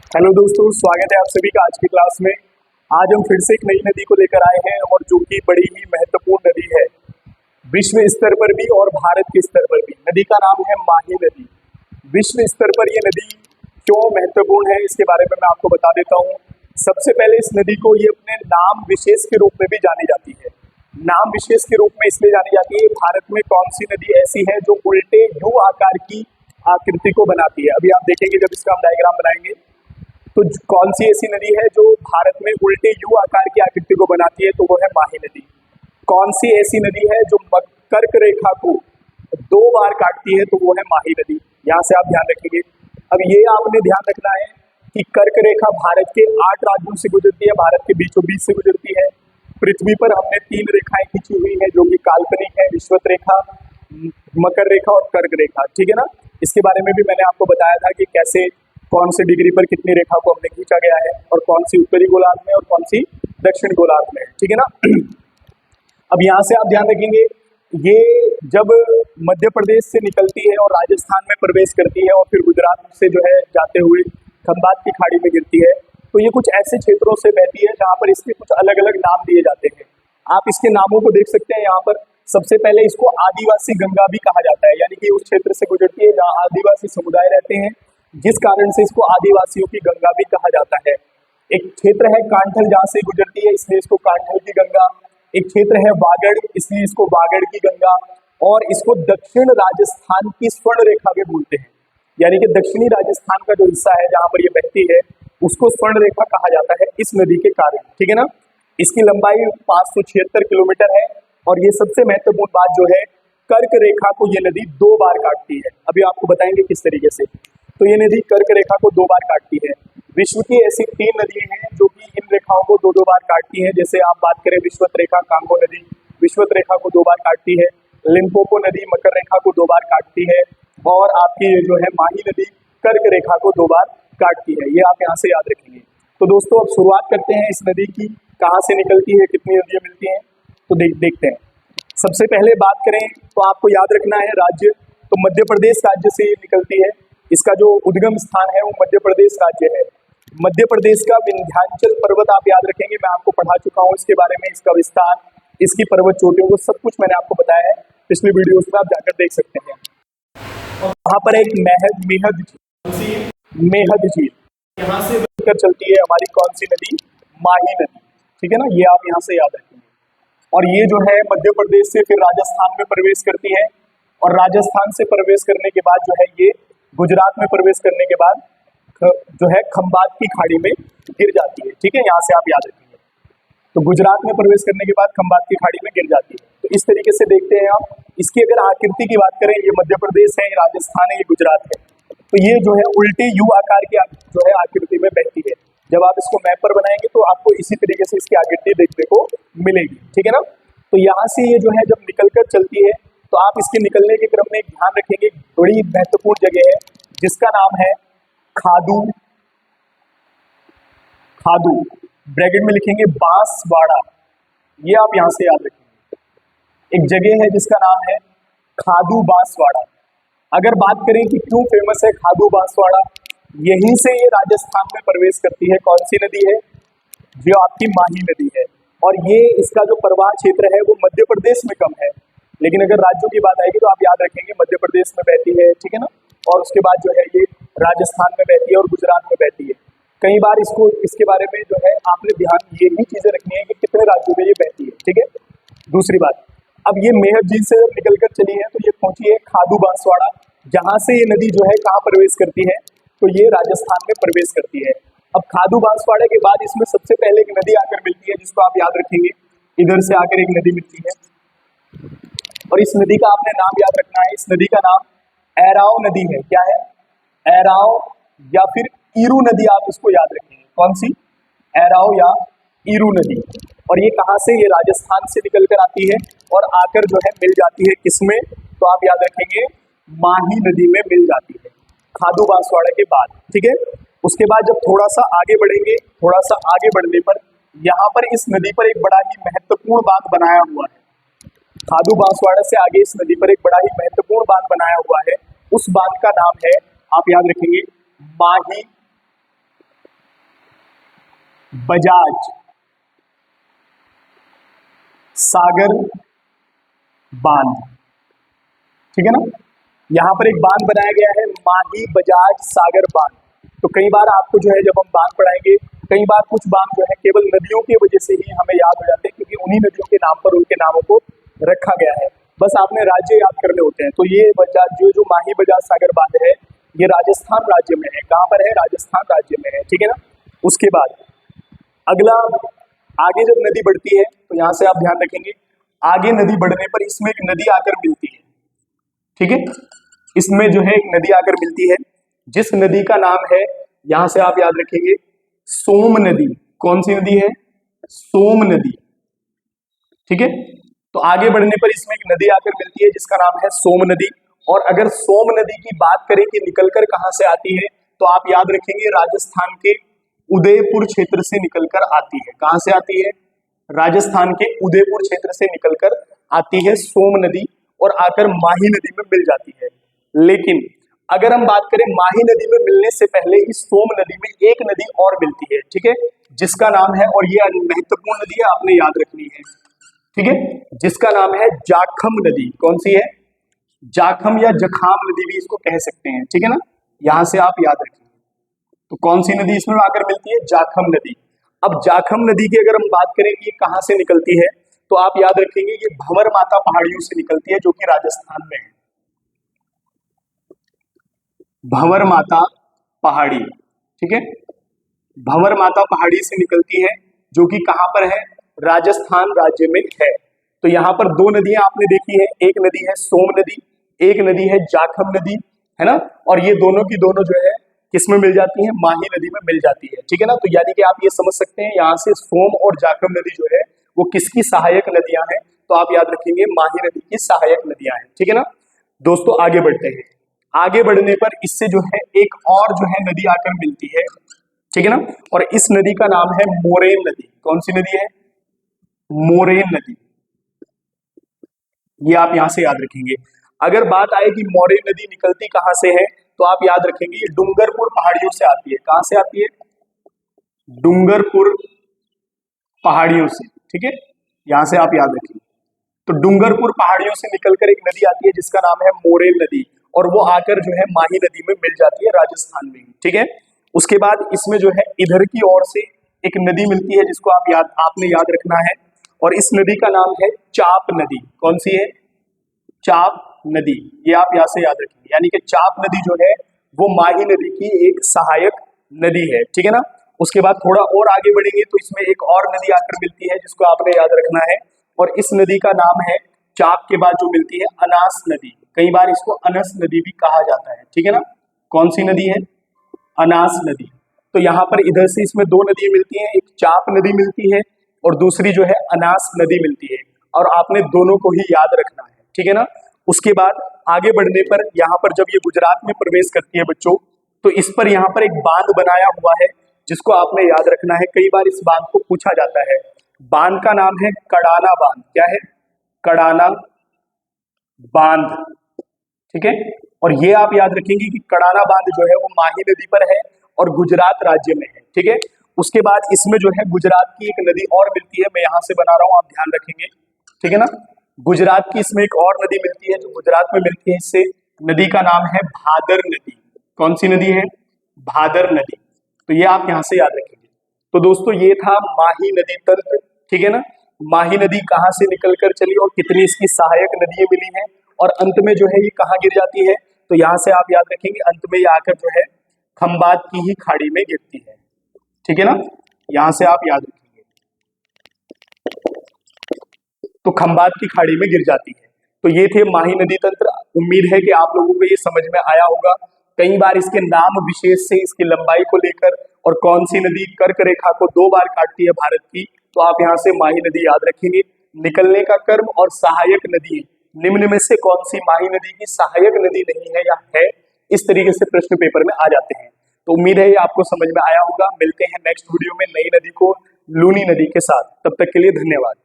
Hello दोस्तों, स्वागत है आप सभी का आज की क्लास में। आज हम फिर से एक नई नदी को लेकर आए हैं और जो कि बड़ी ही महत्वपूर्ण नदी है विश्व स्तर पर भी और भारत के स्तर पर भी। नदी का नाम है माही नदी। विश्व स्तर पर ये नदी क्यों महत्वपूर्ण है इसके बारे में मैं आपको बता देता हूँ। सबसे पहले इस नदी को ये अपने नाम विशेष के रूप में भी जानी जाती है। नाम विशेष के रूप में इसलिए जानी जाती है, भारत में कौन सी नदी ऐसी है जो उल्टे यू आकार की आकृति को बनाती है। अभी आप देखेंगे जब इसका हम डायग्राम बनाएंगे तो कौन सी ऐसी नदी है जो भारत में उल्टे यू आकार की आकृति को बनाती है, तो वो है माही नदी। कौन सी ऐसी नदी है जो कर्क रेखा को 2 बार काटती है, तो वो है माही नदी। यहाँ से आप ध्यान रखेंगे। अब ये आपने ध्यान रखना है कि कर्क रेखा भारत के 8 राज्यों से गुजरती है, भारत के बीचों बीच से गुजरती है। पृथ्वी पर हमने 3 रेखाएं खींची हुई है जो कि काल्पनिक है, विषुवत रेखा, मकर रेखा और कर्क रेखा। ठीक है ना। इसके बारे में भी मैंने आपको बताया था कि कैसे कौन सी डिग्री पर कितनी रेखा को हमने खींचा गया है और कौन सी उत्तरी गोलार्ध में और कौन सी दक्षिण गोलार्ध में है। ठीक है ना। अब यहाँ से आप ध्यान रखेंगे, ये जब मध्य प्रदेश से निकलती है और राजस्थान में प्रवेश करती है और फिर गुजरात से जो है जाते हुए खंबात की खाड़ी में गिरती है, तो ये कुछ ऐसे क्षेत्रों से बहती है जहाँ पर इसके कुछ अलग अलग नाम दिए जाते हैं। आप इसके नामों को देख सकते हैं यहाँ पर। सबसे पहले इसको आदिवासी गंगा भी कहा जाता है, यानी कि उस क्षेत्र से गुजरती है जहाँ आदिवासी समुदाय रहते हैं, जिस कारण से इसको आदिवासियों की गंगा भी कहा जाता है। एक क्षेत्र है कांठल जहाँ से गुजरती है, इसलिए इसको कांठल की गंगा। एक क्षेत्र है वागड़, इसलिए इसको वागड़ की गंगा। और इसको दक्षिण राजस्थान की स्वर्ण रेखा भी बोलते हैं, यानी कि दक्षिणी राजस्थान का जो हिस्सा है जहाँ पर ये बहती है उसको स्वर्ण रेखा कहा जाता है इस नदी के कारण। ठीक है ना। इसकी लंबाई 576 किलोमीटर है और ये सबसे महत्वपूर्ण बात जो है, कर्क रेखा को ये नदी 2 बार काटती है। अभी आपको बताएंगे किस तरीके से। तो ये नदी कर्क रेखा को 2 बार काटती है। विश्व की ऐसी 3 नदियां हैं जो कि इन रेखाओं को 2-2 बार काटती हैं। जैसे आप बात करें विषुवत रेखा, कांगो नदी विषुवत रेखा को 2 बार काटती है। लिम्पोपो नदी मकर रेखा को 2 बार काटती है और आपकी जो है माही नदी कर्क रेखा को 2 बार काटती है। ये आप यहाँ से याद रखेंगे। तो दोस्तों अब शुरुआत करते हैं इस नदी की, कहाँ से निकलती है, कितनी नदियां मिलती हैं, तो देखते हैं। सबसे पहले बात करें तो आपको याद रखना है राज्य, तो मध्य प्रदेश राज्य से ये निकलती है। इसका जो उद्गम स्थान है वो मध्य प्रदेश राज्य है। मध्य प्रदेश का विंध्याचल पर्वत आप याद रखेंगे, मैं आपको पढ़ा चुका हूँ इसके बारे में, इसका विस्तार, इसकी पर्वत चोटियों को सब कुछ मैंने आपको बताया है पिछली वीडियोस में, आप जाकर देख सकते हैं। और वहाँ पर एक मेहद झील यहाँ से बनकर चलती है हमारी कौन सी नदी, माही नदी। ठीक है ना, ये आप यहाँ से याद रखेंगे। और ये जो है मध्य प्रदेश से फिर राजस्थान में प्रवेश करती है और राजस्थान से प्रवेश करने के बाद जो है ये गुजरात में प्रवेश करने के बाद जो है खंबात की खाड़ी में गिर जाती है। ठीक है, यहाँ से आप याद रखेंगे। तो गुजरात में प्रवेश करने के बाद खंबात की खाड़ी में गिर जाती है। तो इस तरीके से देखते हैं आप। इसकी अगर आकृति की बात करें, ये मध्य प्रदेश है, ये राजस्थान है, ये गुजरात है। तो ये जो है उल्टे यू आकार की जो है आकृति में बहती है। जब आप इसको मैप पर बनाएंगे तो आपको इसी तरीके से इसकी आकृति देखने को मिलेगी। ठीक है ना। तो यहाँ से ये जो है जब निकल कर चलती है तो आप इसके निकलने के क्रम में एक ध्यान रखेंगे, बड़ी महत्वपूर्ण जगह है जिसका नाम है खादू। खादू ब्रैकेट में लिखेंगे बांसवाड़ा, ये आप यहाँ से याद रखेंगे। एक जगह है जिसका नाम है खादू बांसवाड़ा। अगर बात करें कि क्यों फेमस है खादू बांसवाड़ा, यहीं से ये राजस्थान में प्रवेश करती है। कौन सी नदी है, जो आपकी माही नदी है। और ये इसका जो प्रवाह क्षेत्र है वो मध्य प्रदेश में कम है, लेकिन अगर राज्यों की बात आएगी तो आप याद रखेंगे मध्य प्रदेश में बहती है। ठीक है ना। और उसके बाद जो है ये राजस्थान में बहती है और गुजरात में बहती है। कई बार इसके बारे में जो है आपने ध्यान यही चीजें रखनी है कि कितने राज्यों में ये बहती है। ठीक है। दूसरी बात, अब ये मेहद झील से जब निकलकर चली है तो ये पहुंची है खादू बांसवाड़ा, जहां से ये नदी जो है कहाँ प्रवेश करती है, तो ये राजस्थान में प्रवेश करती है। अब खादू बांसवाड़े के बाद इसमें सबसे पहले एक नदी आकर मिलती है जिसको आप याद रखेंगे, इधर से आकर एक नदी मिलती है और इस नदी का आपने नाम याद रखना है। इस नदी का नाम एराव नदी है। क्या है, एराव या फिर ईरू नदी, आप इसको याद रखेंगे। कौन सी, एराव या ईरू नदी। और ये कहाँ से, ये राजस्थान से निकल कर आती है और आकर जो है मिल जाती है किसमें, तो आप याद रखेंगे माही नदी में मिल जाती है खादू बांसवाड़ा के बाद। ठीक है। उसके बाद जब थोड़ा सा आगे बढ़ेंगे, थोड़ा सा आगे बढ़ने पर यहाँ पर इस नदी पर एक बड़ा ही महत्वपूर्ण बांध बनाया हुआ है। खादू बांसवाड़ा से आगे इस नदी पर एक बड़ा ही महत्वपूर्ण बांध बनाया हुआ है। उस बांध का नाम है, आप याद रखेंगे, माही बजाज सागर बांध, ठीक है ना। यहां पर एक बांध बनाया गया है, माही बजाज सागर बांध। तो कई बार आपको जो है जब हम बांध पढ़ाएंगे, कई बार कुछ बांध जो है केवल नदियों की वजह से ही हमें याद हो जाते हैं, क्योंकि उन्हीं नदियों के नाम पर उनके नामों को रखा गया है। बस आपने राज्य याद करने होते हैं। तो ये बजाज जो माही बजाज सागर बांध है, ये राजस्थान राज्य में है। कहां पर है? राजस्थान राज्य में है, ठीक है ना। उसके बाद अगला, आगे जब नदी बढ़ती है तो यहां से आप ध्यान रखेंगे, आगे नदी बढ़ने पर इसमें एक नदी आकर मिलती है, ठीक है। इसमें जो है एक नदी आकर मिलती है, जिस नदी का नाम है, यहां से आप याद रखेंगे, सोम नदी। कौन सी नदी है? सोम नदी, ठीक है। तो आगे बढ़ने पर इसमें एक नदी आकर मिलती है जिसका नाम है सोम नदी। और अगर सोम नदी की बात करें कि निकलकर कहां से आती है, तो आप याद रखेंगे राजस्थान के उदयपुर क्षेत्र से निकलकर आती है। कहां से आती है? राजस्थान के उदयपुर क्षेत्र से निकलकर आती है सोम नदी, और आकर माही नदी में मिल जाती है। लेकिन अगर हम बात करें माही नदी में मिलने से पहले ही सोम नदी में एक नदी और मिलती है, ठीक है, जिसका नाम है, और ये महत्वपूर्ण नदी है, आपने याद रखनी है, ठीक है, जिसका नाम है जाखम नदी। कौन सी है? जाखम या जखाम नदी भी इसको कह सकते हैं, ठीक है ना। यहां से आप याद रखेंगे। तो कौन सी नदी इसमें आकर मिलती है? जाखम नदी। अब जाखम नदी की अगर हम बात करें कि कहां से निकलती है, तो आप याद रखेंगे ये भंवर माता पहाड़ियों से निकलती है, जो कि राजस्थान में है। भंवर माता पहाड़ी, ठीक है, भंवर माता पहाड़ी से निकलती है, जो कि कहां पर है? राजस्थान राज्य में है। तो यहां पर दो नदियां आपने देखी है, एक नदी है सोम नदी, एक नदी है जाखम नदी, है ना। और ये दोनों की दोनों जो है किसमें मिल जाती है? माही नदी में मिल जाती है, ठीक है ना। तो यानी कि आप ये समझ सकते हैं यहां से सोम और जाखम नदी जो है वो किसकी सहायक नदियां हैं? तो आप याद रखेंगे माही नदी की सहायक नदियां हैं, ठीक है ना। दोस्तों आगे बढ़ते हैं। आगे बढ़ने पर इससे जो है एक और जो है नदी आकर मिलती है, ठीक है ना। और इस नदी का नाम है मोरेन नदी। कौन सी नदी है? मोरेन नदी। ये आप यहां से याद रखेंगे। अगर बात आए कि मोरेन नदी निकलती कहां से है, तो आप याद रखेंगे ये डूंगरपुर पहाड़ियों से आती है। कहां से आती है? डूंगरपुर पहाड़ियों से, ठीक है, यहां से आप याद रखेंगे। तो डूंगरपुर पहाड़ियों से निकलकर एक नदी आती है जिसका नाम है मोरेन नदी, और वो आकर जो है माही नदी में मिल जाती है राजस्थान में, ठीक है। उसके बाद इसमें जो है इधर की ओर से एक नदी मिलती है जिसको आपने याद रखना है, और इस नदी का नाम है चाप नदी। कौन सी है? चाप नदी। ये आप यहां से याद रखेंगे, यानी कि चाप नदी जो है वो माही नदी की एक सहायक नदी है, ठीक है ना। उसके बाद थोड़ा और आगे बढ़ेंगे तो इसमें एक और नदी आकर मिलती है जिसको आपने याद रखना है, और इस नदी का नाम है, चाप के बाद जो मिलती है, अनास नदी। कई बार इसको अनस नदी भी कहा जाता है, ठीक है ना। कौन सी नदी है? अनास नदी। तो यहाँ पर इधर से इसमें दो नदी मिलती हैं, एक चाप नदी मिलती है और दूसरी जो है अनास नदी मिलती है, और आपने दोनों को ही याद रखना है, ठीक है ना। उसके बाद आगे बढ़ने पर यहाँ पर जब ये गुजरात में प्रवेश करती है बच्चों, तो इस पर यहाँ पर एक बांध बनाया हुआ है जिसको आपने याद रखना है। कई बार इस बांध को पूछा जाता है। बांध का नाम है कड़ाना बांध। क्या है? कड़ाना बांध, ठीक है। और ये आप याद रखेंगे कि कड़ाना बांध जो है वो माही नदी पर है और गुजरात राज्य में है, ठीक है। उसके बाद इसमें जो है गुजरात की एक नदी और मिलती है, मैं यहां से बना रहा हूं, आप ध्यान रखेंगे, ठीक है ना। गुजरात की इसमें एक और नदी मिलती है जो गुजरात में मिलती है, इससे नदी का नाम है भादर नदी। कौन सी नदी है? भादर नदी। तो ये आप यहां से याद रखेंगे। तो दोस्तों ये था माही नदी तंत्र, ठीक है ना। माही नदी कहां से निकलकर चली और कितनी इसकी सहायक नदियां मिली हैं, और अंत में जो है ये कहां गिर जाती है, तो यहां से आप याद रखेंगे अंत में ये आकर जो है खंबात की ही खाड़ी में गिरती है, ठीक है ना। यहां से आप याद रखेंगे, तो खंबात की खाड़ी में गिर जाती है। तो ये थे माही नदी तंत्र। उम्मीद है कि आप लोगों को ये समझ में आया होगा। कई बार इसके नाम विशेष से इसकी लंबाई को लेकर, और कौन सी नदी कर्क रेखा को 2 बार काटती है भारत की, तो आप यहाँ से माही नदी याद रखेंगे। निकलने का कर्म और सहायक नदी, निम्न में से कौन सी माही नदी की सहायक नदी नहीं है या है, इस तरीके से प्रश्न पेपर में आ जाते हैं। तो उम्मीद है ये आपको समझ में आया होगा। मिलते हैं नेक्स्ट वीडियो में नई नदी को लूनी नदी के साथ। तब तक के लिए धन्यवाद।